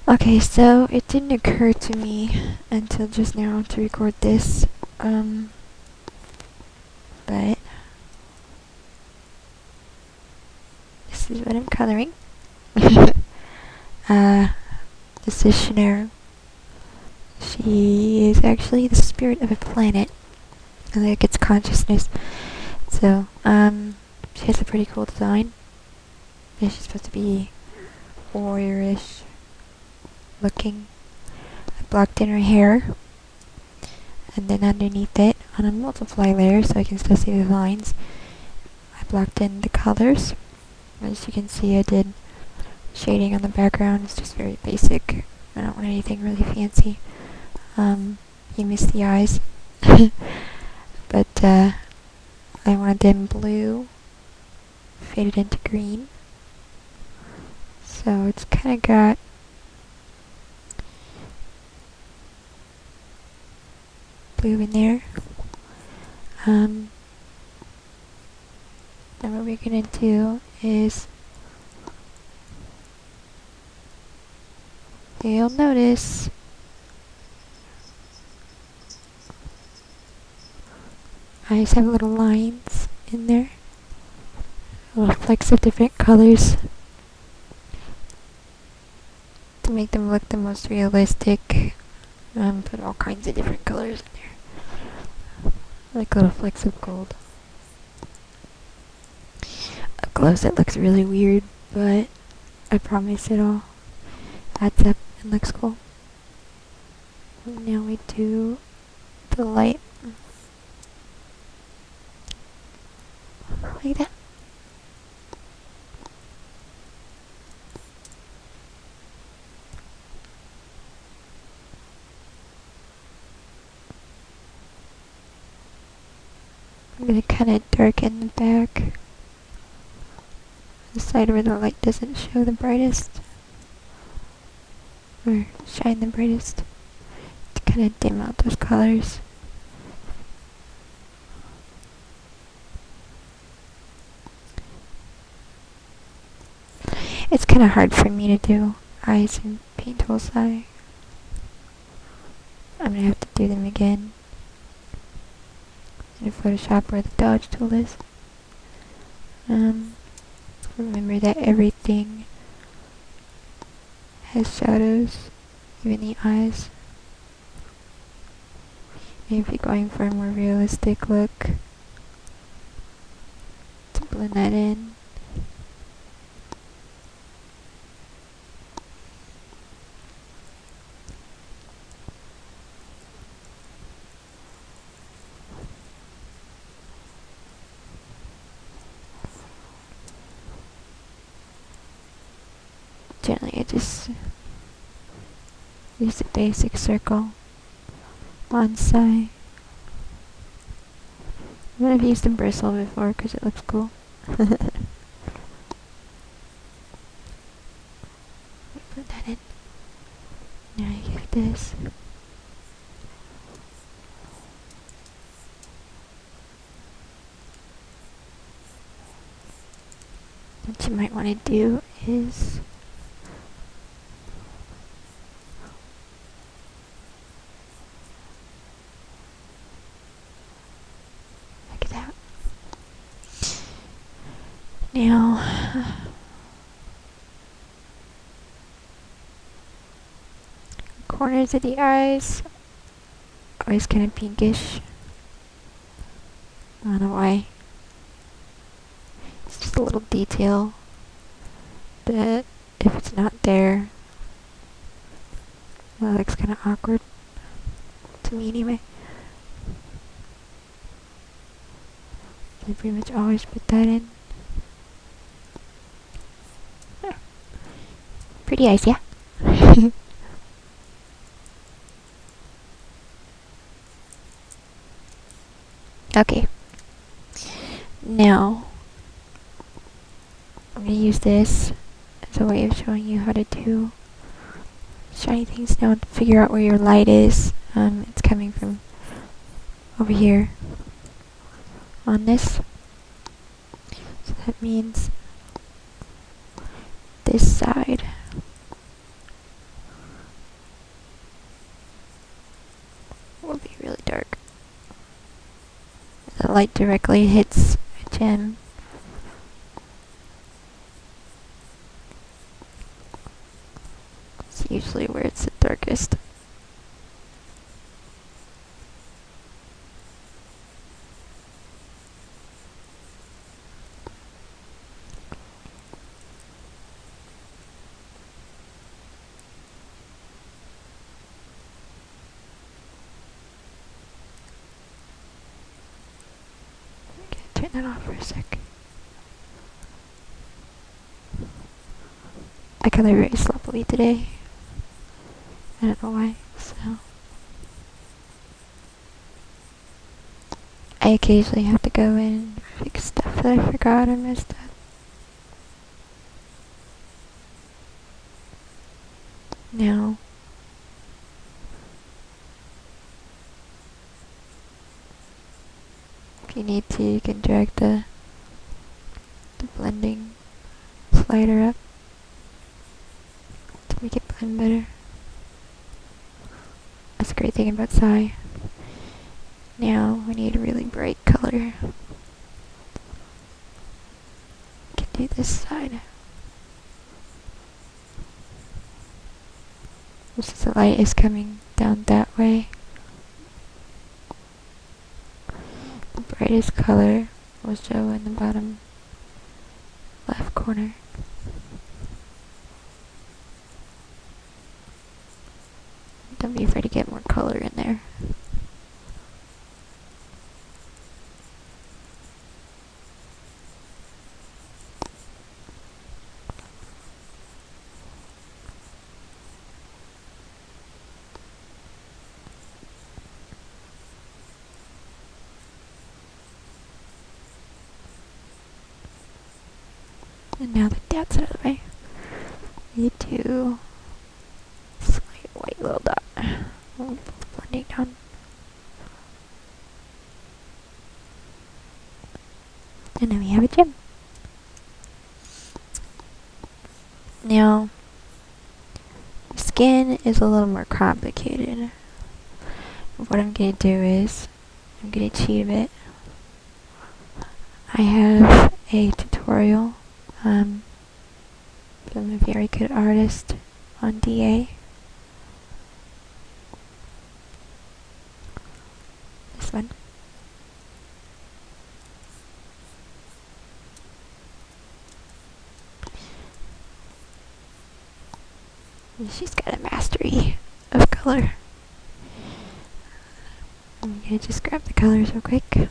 Okay, so it didn't occur to me until just now to record this, but this is what I'm coloring. This is Shannara. She is actually the spirit of a planet, like its consciousness. So, she has a pretty cool design. And she's supposed to be warriorish looking. I blocked in her hair, and then underneath it, on a multiply layer so I can still see the lines, I blocked in the colors. As you can see, I did shading on the background. It's just very basic. I don't want anything really fancy. You missed the eyes. But, I wanted them blue, faded into green. So it's kind of got blue in there. And what we're gonna do is, you'll notice I just have little lines in there, little flecks of different colors to make them look the most realistic. Put all kinds of different colors in there, like little flecks of gold. Up close it looks really weird, but I promise it all adds up and looks cool. Now we do the light. Like that. I'm gonna kind of darken the back, the side where the light doesn't show the brightest, or shine the brightest, to kind of dim out those colors. It's kind of hard for me to do eyes in Tool SAI. I'm gonna have to do them again in Photoshop where the dodge tool is. Remember that everything has shadows, even the eyes. Maybe if you're going for a more realistic look, to blend that in. Generally, I just use a basic circle on SAI. I've used a bristle before because it looks cool. Put that in. Now I give this. What you might want to do is like that. Now, corners of the eyes, always kind of pinkish. I don't know why. It's just a little detail that if it's not there, that looks kind of awkward to me anyway. I pretty much always put that in. Pretty eyes, yeah? Okay. Now, I'm going to use this as a way of showing you how to do shiny things. Now, to figure out where your light is, it's coming from over here on this. So that means this side. light directly hits a gem. It's usually where it's the darkest. Turn that off for a sec. I color very sloppily today. I don't know why, so I occasionally have to go in and fix stuff that I forgot or messed up. Now, if you need to, you can drag the blending slider up to make it blend better. That's a great thing about SAI. Now we need a really bright color. Can do this side. Since the light is coming down that way, the brightest color will show in the bottom left corner. Don't be afraid to get more color in there. And now that that's out of the way, we need to slight white little dot. We'll put the blending down. And then we have a gem. Now, skin is a little more complicated. What I'm going to do is, I'm going to cheat a bit. I have a tutorial from a very good artist on DA. This one. And she's got a mastery of color. I'm gonna just grab the colors real quick.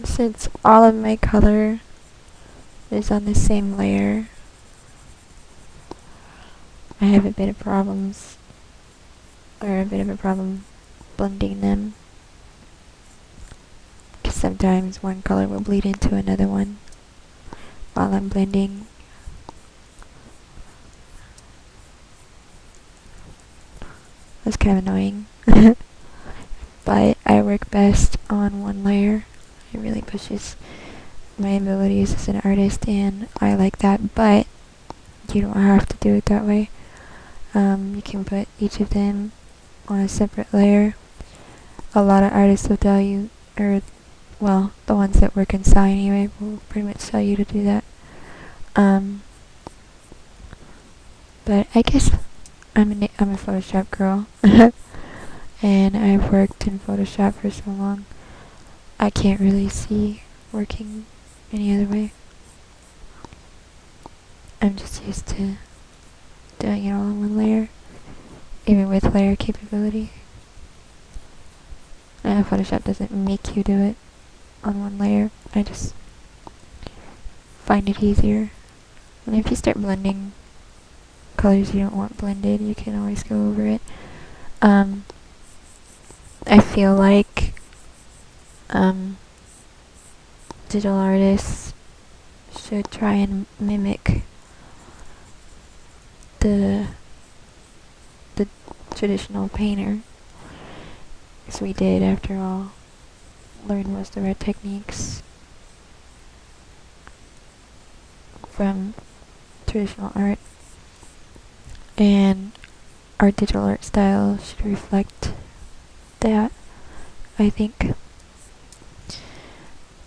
Since all of my color is on the same layer, I have a bit of problems, or a bit of a problem blending them. Because sometimes one color will bleed into another one while I'm blending. That's kind of annoying. But I work best on one layer. It really pushes my abilities as an artist, and I like that, but you don't have to do it that way. You can put each of them on a separate layer. A lot of artists will tell you, or well, the ones that work in SAI anyway, will pretty much tell you to do that. But I guess I'm a Photoshop girl, and I've worked in Photoshop for so long, I can't really see working any other way. I'm just used to doing it all in one layer, even with layer capability. Photoshop doesn't make you do it on one layer. I just find it easier. And if you start blending colors you don't want blended, you can always go over it. I feel like digital artists should try and mimic the traditional painter, as we did, after all, learn most of our techniques from traditional art, and our digital art style should reflect that, I think.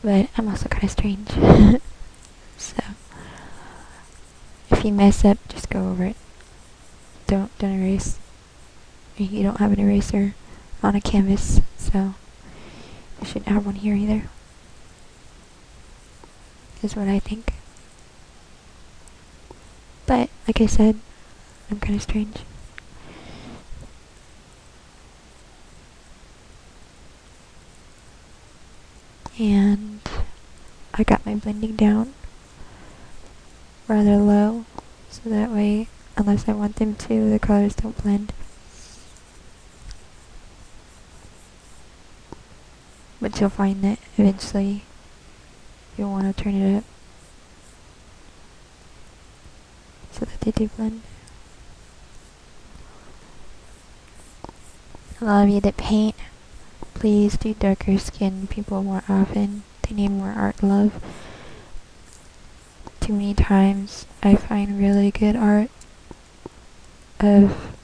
But I'm also kind of strange. So, if you mess up, just go over it. Don't erase. You don't have an eraser on a canvas, so you shouldn't have one here either. Is what I think. But, like I said, I'm kind of strange. And I got my blending down rather low, so that way, unless I want them to, the colors don't blend. But you'll find that eventually you'll want to turn it up so that they do blend. A lot of you that paint, please do darker skinned people more often. They need more art love. Too many times I find really good art of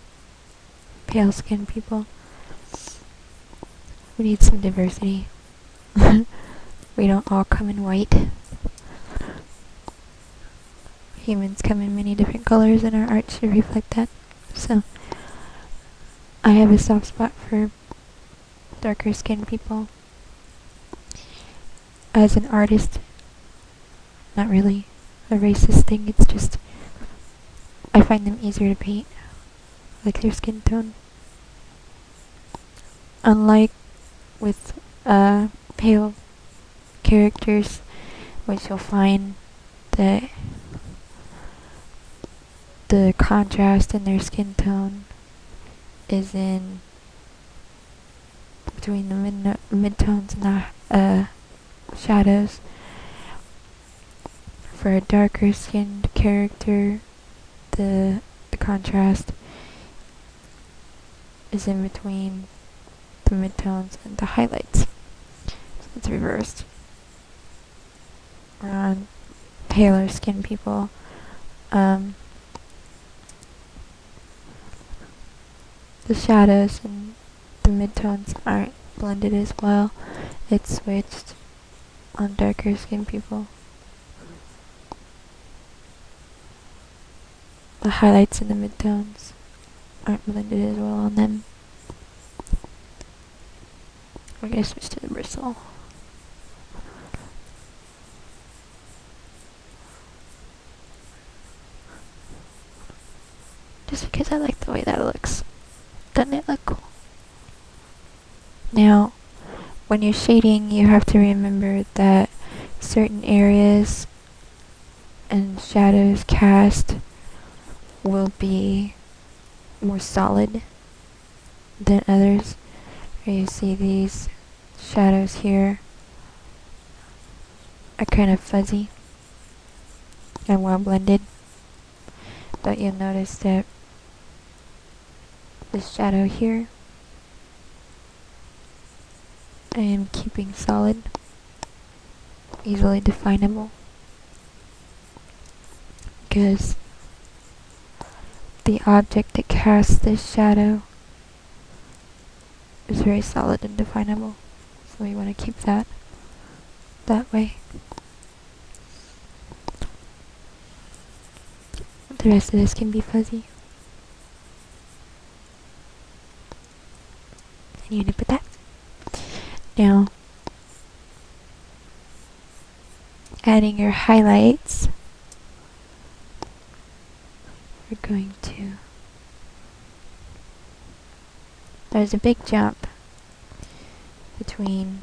pale skinned people. We need some diversity. We don't all come in white. Humans come in many different colors, and our art should reflect that. So, I have a soft spot for darker skinned people. As an artist, not really a racist thing, it's just I find them easier to paint, like their skin tone. Unlike with pale characters, which you'll find that the contrast in their skin tone is in between the midtones and the shadows. For a darker skinned character, the contrast is in between the midtones and the highlights. So it's reversed. On paler skinned people, the shadows and the midtones aren't blended as well. It's switched on darker skinned people. The highlights and the midtones aren't blended as well on them. We're gonna switch to the bristle. Just because I like the way that looks. Doesn't it look cool? Now, when you're shading, you have to remember that certain areas and shadows cast will be more solid than others. You see these shadows here are kind of fuzzy and well blended, but you'll notice that this shadow here I am keeping solid, easily definable, because the object that casts this shadow is very solid and definable, so we want to keep that way. The rest of this can be fuzzy. And you nip with that. Now, adding your highlights, we're going to, there's a big jump between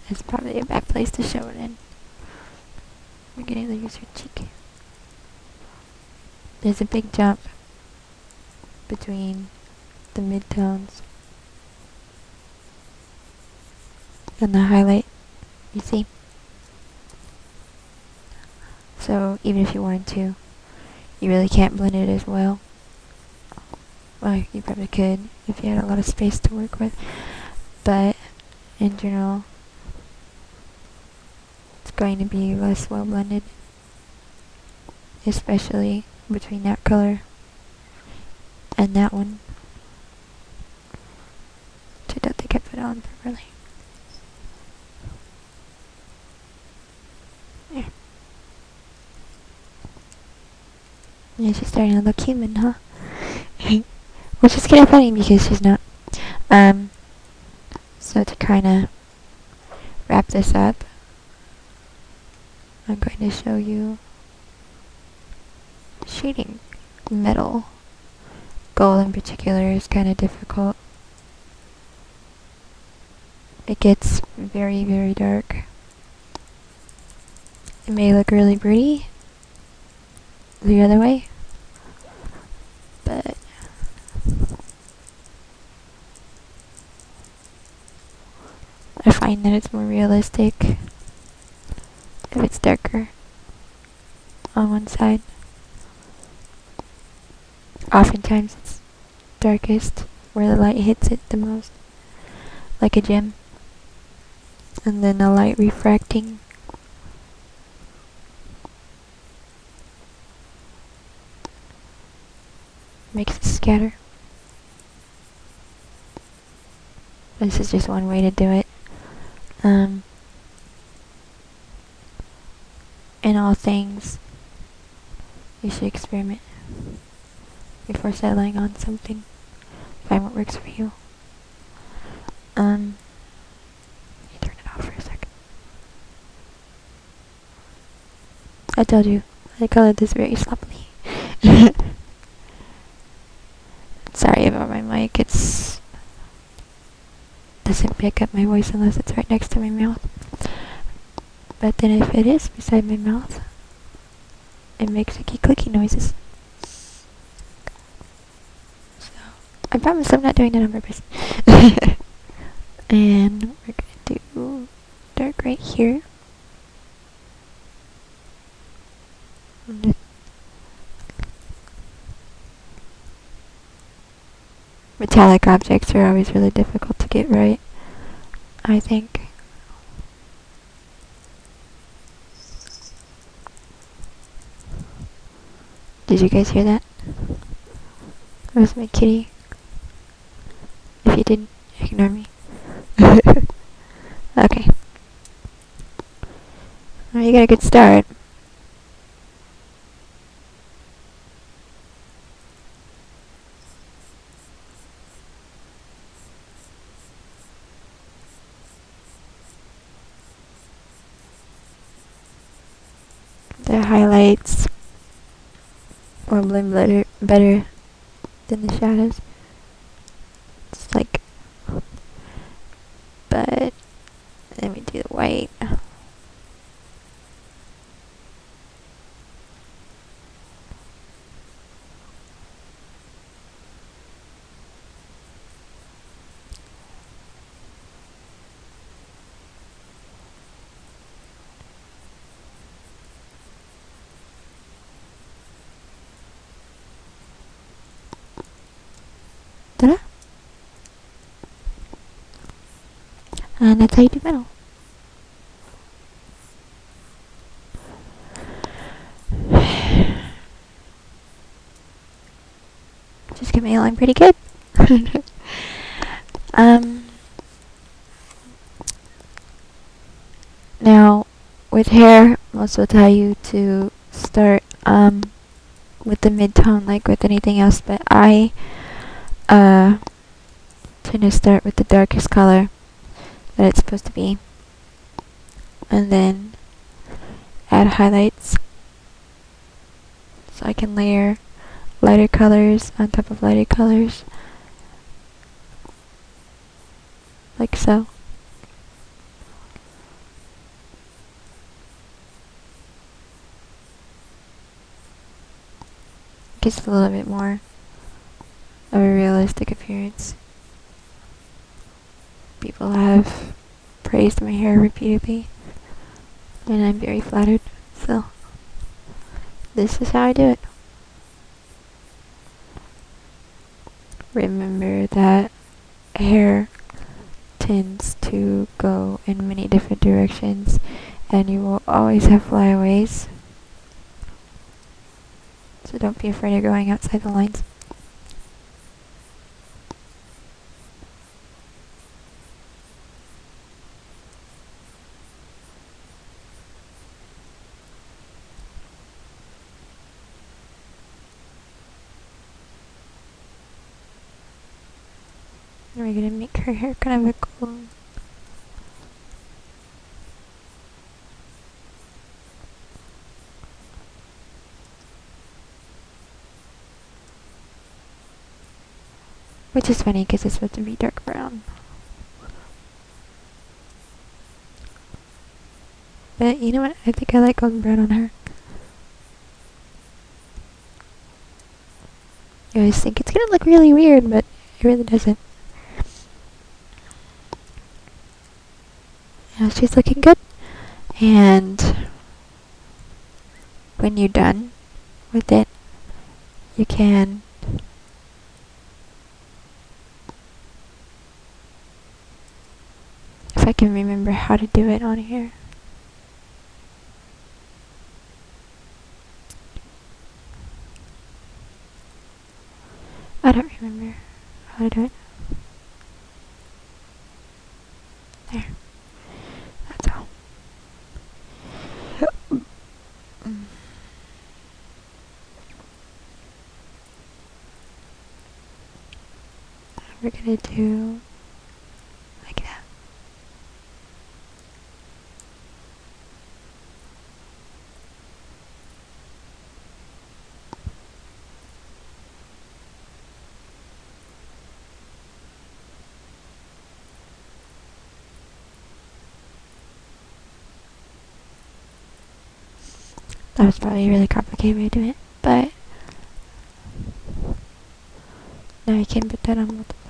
it's probably a bad place to show it in. We're getting the user cheek. There's a big jump between the midtones and the highlight, you see? So even if you wanted to, you really can't blend it as well Well, you probably could if you had a lot of space to work with, but in general, it's going to be less well blended, especially between that color and that one. I don't think I put it on properly. There. Yeah, she's starting to look human, huh? Which is kind of funny because she's not. So to kind of wrap this up, I'm going to show you shading metal. Gold in particular is kind of difficult. It gets very, very dark. It may look really pretty the other way, but I find that it's more realistic if it's darker on one side. Oftentimes it's darkest where the light hits it the most, like a gem, and then the light refracting. Makes it scatter. This is just one way to do it. In all things, you should experiment before settling on something. Find what works for you. Let me turn it off for a second. I told you, I colored this very sloppily. Sorry about my mic, doesn't pick up my voice unless it's right next to my mouth. But then if it is beside my mouth, it makes clicky noises. So, I promise I'm not doing that on purpose. And we're gonna do dark right here. Metallic objects are always really difficult to get right, I think. Did you guys hear that? That was my kitty. If you didn't, ignore me. Okay. Well, you got a good start. The highlights will blend better than the shadows. It's like, but let me do the white. Ta-da! And that's how you do metal. Just get me along pretty good. Now, with hair, most will tell you to start with the mid-tone like with anything else, but I tend to start with the darkest color that it's supposed to be, and then add highlights so I can layer lighter colors on top of lighter colors, like so. Gives a little bit more of a realistic appearance. People have praised my hair repeatedly, and I'm very flattered, so this is how I do it. remember that hair tends to go in many different directions, and you will always have flyaways. So don't be afraid of going outside the lines. We're gonna make her hair kind of a gold. Which is funny because it's supposed to be dark brown. But you know what? I think I like golden brown on her. You always think it's gonna look really weird, but it really doesn't. Yeah, she's looking good. And when you're done with it, you can if I can remember how to do it on here. I don't remember how to do it. There. That's all. We're gonna do like that. That was probably a really complicated way to do it, but now you can put that on multiply.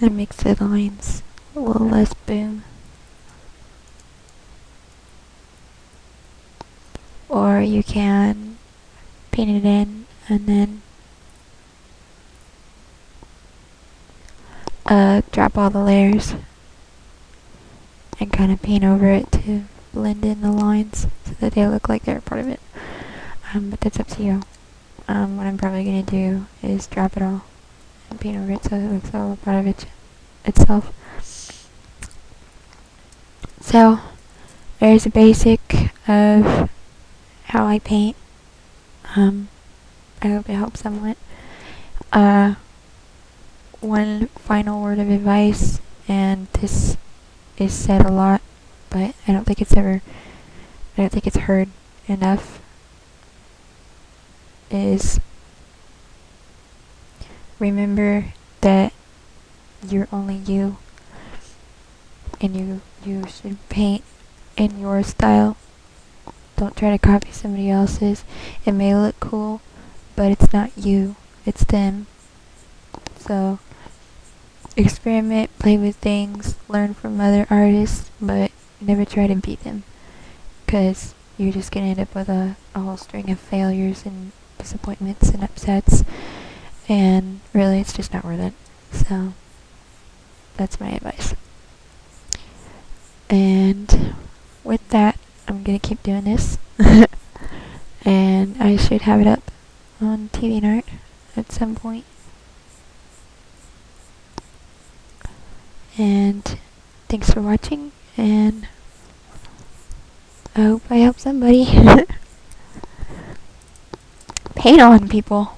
And it makes the lines a little less boom. Or you can paint it in and then drop all the layers and kind of paint over it to blend in the lines so that they look like they're part of it. But that's up to you. What I'm probably going to do is drop it all and paint over it so it looks all part of it itself. So there's a basic of how I paint. I hope it helps somewhat. One final word of advice, and this is said a lot, but I don't think it's heard enough, is remember that you're only you, and you should paint in your style. Don't try to copy somebody else's. It may look cool, but it's not you, it's them. So experiment, play with things, learn from other artists, but never try to beat them, because you're just going to end up with a whole string of failures and disappointments and upsets, and really it's just not worth it. So that's my advice. And with that, I'm going to keep doing this and I should have it up on TVNart at some point. And thanks for watching, and I hope I help somebody. Paint on, people.